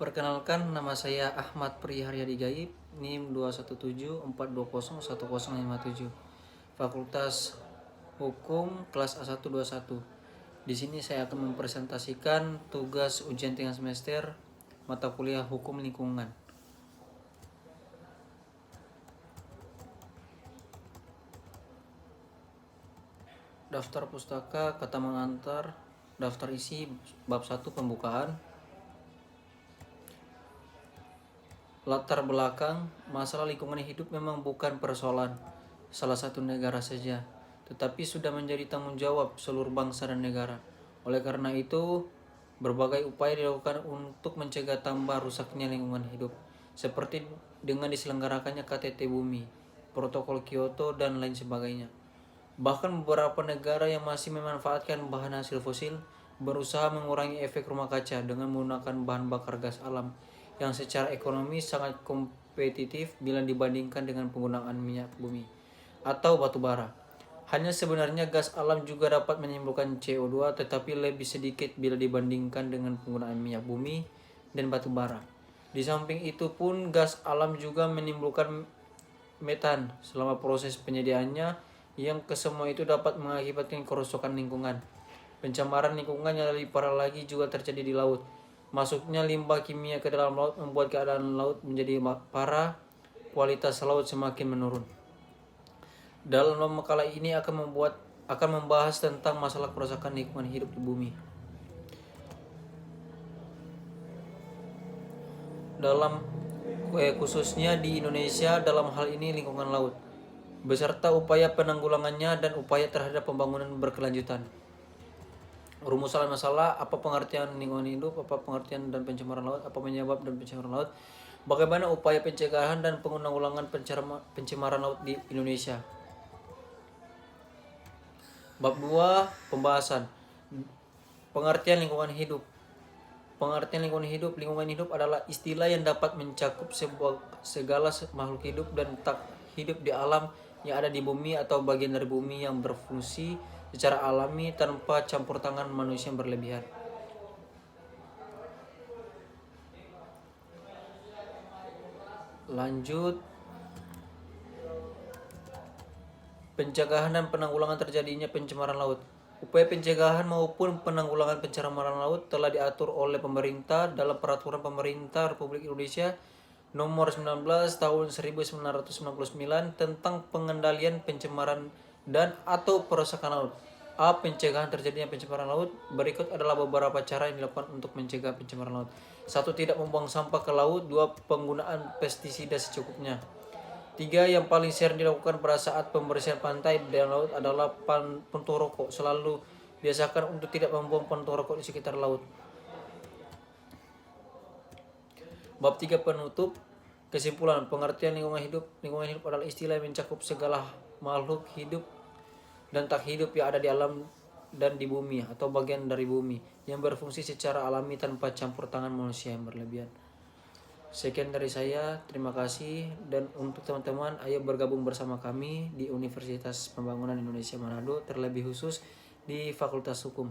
Perkenalkan, nama saya Ahmad Priharyadi Gaib, NIM 21742010057, Fakultas Hukum kelas A121. Di sini saya akan mempresentasikan tugas ujian tengah semester mata kuliah Hukum Lingkungan. Daftar pustaka, kata mengantar, daftar isi bab 1 pembukaan. Latar belakang, masalah lingkungan hidup memang bukan persoalan salah satu negara saja, tetapi sudah menjadi tanggung jawab seluruh bangsa dan negara. Oleh karena itu, berbagai upaya dilakukan untuk mencegah tambah rusaknya lingkungan hidup, seperti dengan diselenggarakannya KTT Bumi, Protokol Kyoto, dan lain sebagainya. Bahkan beberapa negara yang masih memanfaatkan bahan hasil fosil berusaha mengurangi efek rumah kaca dengan menggunakan bahan bakar gas alam yang secara ekonomi sangat kompetitif bila dibandingkan dengan penggunaan minyak bumi atau batu bara. Hanya sebenarnya gas alam juga dapat menimbulkan CO2 tetapi lebih sedikit bila dibandingkan dengan penggunaan minyak bumi dan batu bara. Di samping itu pun gas alam juga menimbulkan metan selama proses penyediaannya yang kesemua itu dapat mengakibatkan kerusakan lingkungan. Pencemaran lingkungan yang lebih parah lagi juga terjadi di laut. Masuknya limbah kimia ke dalam laut membuat keadaan laut menjadi parah, kualitas laut semakin menurun. Dalam makalah ini akan membahas tentang masalah kerusakan lingkungan hidup di bumi. Khususnya di Indonesia dalam hal ini lingkungan laut, beserta upaya penanggulangannya dan upaya terhadap pembangunan berkelanjutan. Rumusan masalah, apa pengertian lingkungan hidup, apa pengertian dan pencemaran laut, apa penyebab dan pencemaran laut, bagaimana upaya pencegahan dan penanggulangan pencemaran laut di Indonesia. Bab 2, pembahasan. Pengertian lingkungan hidup. Pengertian lingkungan hidup adalah istilah yang dapat mencakup segala makhluk hidup dan tak hidup di alam yang ada di bumi atau bagian dari bumi yang berfungsi secara alami tanpa campur tangan manusia yang berlebihan. Lanjut, pencegahan dan penanggulangan terjadinya pencemaran laut. Upaya pencegahan maupun penanggulangan pencemaran laut telah diatur oleh pemerintah dalam Peraturan Pemerintah Republik Indonesia Nomor 19 Tahun 1999 tentang pengendalian pencemaran dan atau perusakan laut. A. Pencegahan terjadinya pencemaran laut. Berikut adalah beberapa cara yang dilakukan untuk mencegah pencemaran laut. 1. Tidak membuang sampah ke laut. 2. Penggunaan pestisida secukupnya. 3. Yang paling sering dilakukan pada saat pembersihan pantai dan laut adalah puntung rokok. Selalu biasakan untuk tidak membuang puntung rokok di sekitar laut. Bab 3, penutup. Kesimpulan, pengertian lingkungan hidup. Lingkungan hidup adalah istilah yang mencakup segala makhluk hidup dan tak hidup yang ada di alam dan di bumi atau bagian dari bumi yang berfungsi secara alami tanpa campur tangan manusia yang berlebihan. Sekian dari saya, terima kasih, dan untuk teman-teman ayo bergabung bersama kami di Universitas Pembangunan Indonesia Manado, terlebih khusus di Fakultas Hukum.